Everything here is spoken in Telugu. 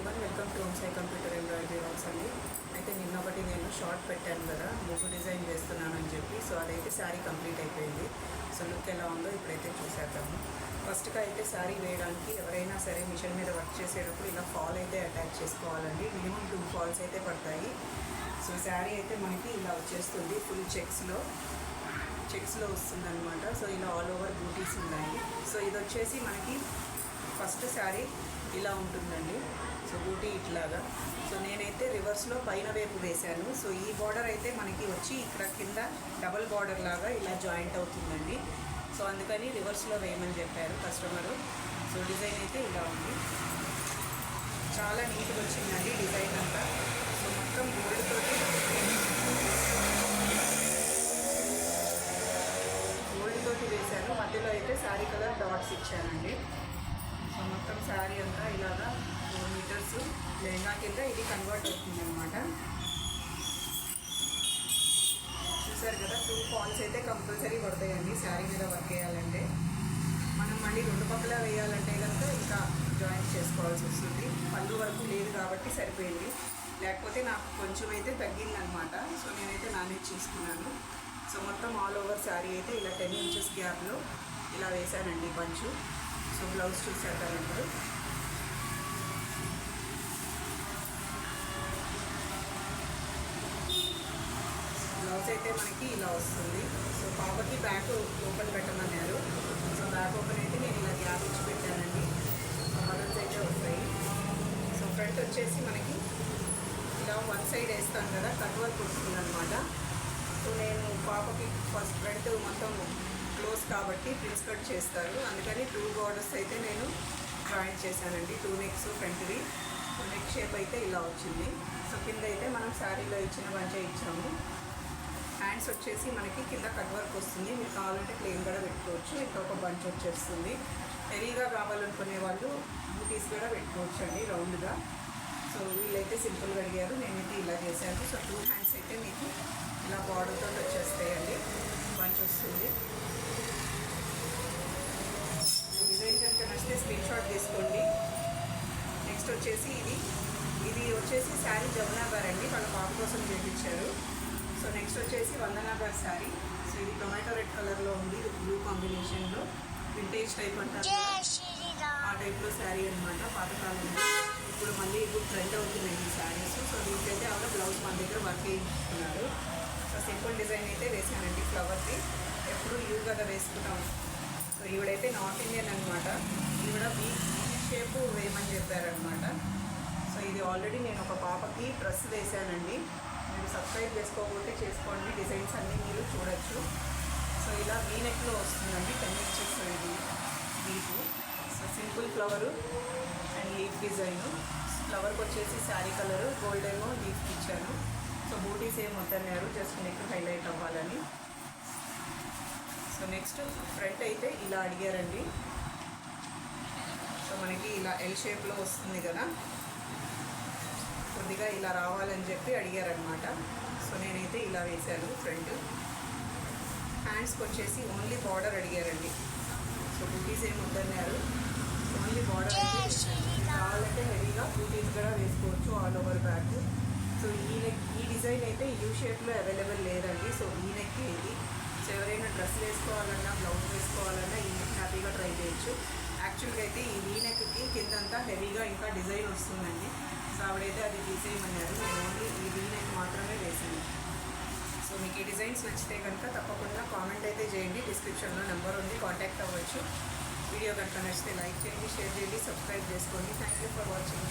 Everyone, welcome to home Sai computer embroidery works అండి. అయితే నిన్నొకటి నేను షార్ట్ పెట్టాను కదా, ముగ్గు డిజైన్ చేస్తున్నానని చెప్పి. సో అదైతే శారీ కంప్లీట్ అయిపోయింది. సో లుక్ ఎలా ఉందో ఇప్పుడైతే చూసేద్దాము. ఫస్ట్గా అయితే శారీ వేయడానికి ఎవరైనా సరే మిషన్ మీద వర్క్ చేసేటప్పుడు ఇలా ఫాల్ అయితే అటాచ్ చేసుకోవాలండి. మినిమం 2 ఫాల్స్ అయితే పడతాయి. సో శారీ అయితే మనకి ఇలా వచ్చేస్తుంది, ఫుల్ చెక్స్లో వస్తుందన్నమాట. సో ఇలా ఆల్ ఓవర్ బూటీస్ ఉన్నాయి. సో ఇది వచ్చేసి మనకి ఫస్ట్ శారీ ఇలా ఉంటుందండి. సో బూటీ ఇట్లాగా. సో నేనైతే రివర్స్లో పైన వైపు వేశాను. సో ఈ బార్డర్ అయితే మనకి వచ్చి ఇక్కడ కింద డబల్ బార్డర్ లాగా ఇలా జాయింట్ అవుతుందండి. సో అందుకని రివర్స్లో వేయమని చెప్పారు కస్టమరు. సో డిజైన్ అయితే ఇలా ఉంది, చాలా నీట్గా వచ్చిందండి డిజైన్ అంతా. సో మొత్తం గోల్డ్ తోటి వేశాను. మధ్యలో అయితే శారీ కలర్ డాట్స్ ఇచ్చానండి. సో మొత్తం శారీ అంతా ఇలాగా 4 మీటర్స్ లెహంగా కింద ఇది కన్వర్ట్ అవుతుంది అనమాట. చూసారు కదా, 2 ఫాల్స్ అయితే కంపల్సరీ పడతాయండి శారీ మీద వర్క్ వేయాలంటే. మనం మళ్ళీ 2 పక్కల వేయాలంటే కనుక ఇంకా జాయింట్ చేసుకోవాల్సి వస్తుంది. పళ్ళు వరకు లేదు కాబట్టి సరిపోయింది, లేకపోతే నాకు కొంచెం అయితే తగ్గిందనమాట. సో నేనైతే మేనేజ్ చేసుకున్నాను. సో మొత్తం ఆల్ ఓవర్ శారీ అయితే ఇలా 10 ఇంచెస్ గ్యాప్లో ఇలా వేశానండి పంచు. సో బ్లౌజ్ చూసేద్దాం ఇప్పుడు. బ్లౌజ్ అయితే మనకి ఇలా వస్తుంది. సో పాపకి బ్యాక్ ఓపెన్ పెట్టమన్నారు. సో బ్యాక్ ఓపెన్ అయితే నేను ఇలా గ్యాప్ ఇచ్చి పెట్టానండి. సో బటన్స్ అయితే వస్తాయి. సో ఫ్రంట్ వచ్చేసి మనకి ఇలా 1 సైడ్ వేస్తాను కదా, కట్ వర్క్ వస్తుంది అనమాట. సో నేను పాపకి ఫస్ట్ ఫ్రంట్ మొత్తం క్లోజ్ కాబట్టి ప్రిన్స్ కట్ చేస్తారు, అందుకని 2 బార్డర్స్ అయితే నేను జాయింట్ చేశానండి. 2 నెక్స్ ఫ్రంట్వి. నెక్ షేప్ అయితే ఇలా వచ్చింది. సో కింద అయితే మనం శారీలో ఇచ్చిన బంచే ఇచ్చాము. హ్యాండ్స్ వచ్చేసి మనకి కింద కట్ వర్క్ వస్తుంది. మీరు కావాలంటే ప్లెయిన్ కూడా పెట్టుకోవచ్చు. ఇంకా ఒక బంచ్ వచ్చేస్తుంది. హెవీగా కావాలనుకునే వాళ్ళు బూటీస్ కూడా పెట్టుకోవచ్చు అండి రౌండ్గా. సో వీళ్ళైతే సింపుల్గా అడిగారు, నేనైతే ఇలా చేశాను. సో 2 హ్యాండ్స్ అయితే మీకు ఇలా బార్డర్తో వచ్చేస్తాయండి, బంచ్ వస్తుంది. డిజైన్ కనుక నచ్చితే స్క్రీన్ షాట్ తీసుకోండి. నెక్స్ట్ వచ్చేసి ఇది వచ్చేసి శారీ జమునా గారు అండి, వాళ్ళ పాప కోసం చేయించారు. సో నెక్స్ట్ వచ్చేసి వందనా గారి శారీ. సో ఇది టొమాటో రెడ్ కలర్లో ఉంది, బ్లూ కాంబినేషన్లో. వింటేజ్ టైప్ అంటారు, ఆ టైప్లో శారీ అనమాట. పాతకాలంలో ఇప్పుడు మళ్ళీ ఇప్పుడు ట్రెండ్ అవుతున్నాయి ఈ శారీస్. సో దీనికైతే ఆవిడ బ్లౌజ్ మన దగ్గర వర్క్ చేయించుకున్నారు. సో సింపుల్ డిజైన్ అయితే వేసానండి ఫ్లవర్ది. ఎప్పుడు కదా వేసుకుంటాం. సో ఈవిడైతే నార్త్ ఇండియన్ అనమాట. ఈవిడ వీ షేప్ వేయమని చెప్పారనమాట. సో ఇది ఆల్రెడీ నేను ఒక పాపకి డ్రెస్ వేసానండి. మీరు సబ్స్క్రైబ్ చేసుకోకపోతే చేసుకోండి, డిజైన్స్ అన్నీ మీరు చూడొచ్చు. సో ఇలా వీ నెక్లో వస్తుందండి, 10 ఇంచెస్ ఇది వీపు. So simple flower and leaf design. ఫ్లవర్కి వచ్చేసి శారీ కలరు, గోల్డ్ ఏమో లీఫ్ ఇచ్చాను. సో బూటీస్ ఏం వద్దన్నారు, జస్ట్ నెక్ హైలైట్ అవ్వాలని. సో నెక్స్ట్ ఫ్రంట్ అయితే ఇలా అడిగారండి. సో మనకి ఇలా ఎల్ షేప్లో వస్తుంది కదా, కొద్దిగా ఇలా రావాలని చెప్పి అడిగారనమాట. సో నేనైతే ఇలా వేశాను ఫ్రంట్. హ్యాండ్స్కి వచ్చేసి ఓన్లీ బార్డర్ అడిగారండి. సో బూటీస్ ఏమి వద్దన్నారు, ఓన్లీ బార్డర్ కావాలంటే హెవీగా బూటీస్ కూడా వేసుకోవచ్చు ఆల్ ఓవర్ బ్యాక్. సో ఈ డిజైన్ అయితే యూ షేప్లో అవైలబుల్ లేదండి. సో ఈ నెక్ ఇది. సో ఎవరైనా డ్రెస్ వేసుకోవాలన్నా, బ్లౌజ్ వేసుకోవాలన్నా ఈ నెక్ హ్యాపీగా ట్రై చేయొచ్చు. యాక్చువల్గా అయితే ఈ వీ నెక్కి కిందంతా హెవీగా ఇంకా డిజైన్ వస్తుందండి. సో ఆవిడైతే అది తీసేయమన్నారు. నేను ఓన్లీ ఈ వీ నెక్ మాత్రమే వేసాను. సో మీకు ఈ డిజైన్స్ నచ్చితే కనుక తప్పకుండా కామెంట్ అయితే చేయండి. డిస్క్రిప్షన్లో నెంబర్ ఉంది, కాంటాక్ట్ అవ్వచ్చు. వీడియో కనుక నచ్చితే లైక్ చేయండి, షేర్ చేయండి, సబ్స్క్రైబ్ చేసుకోండి. Thank you for watching.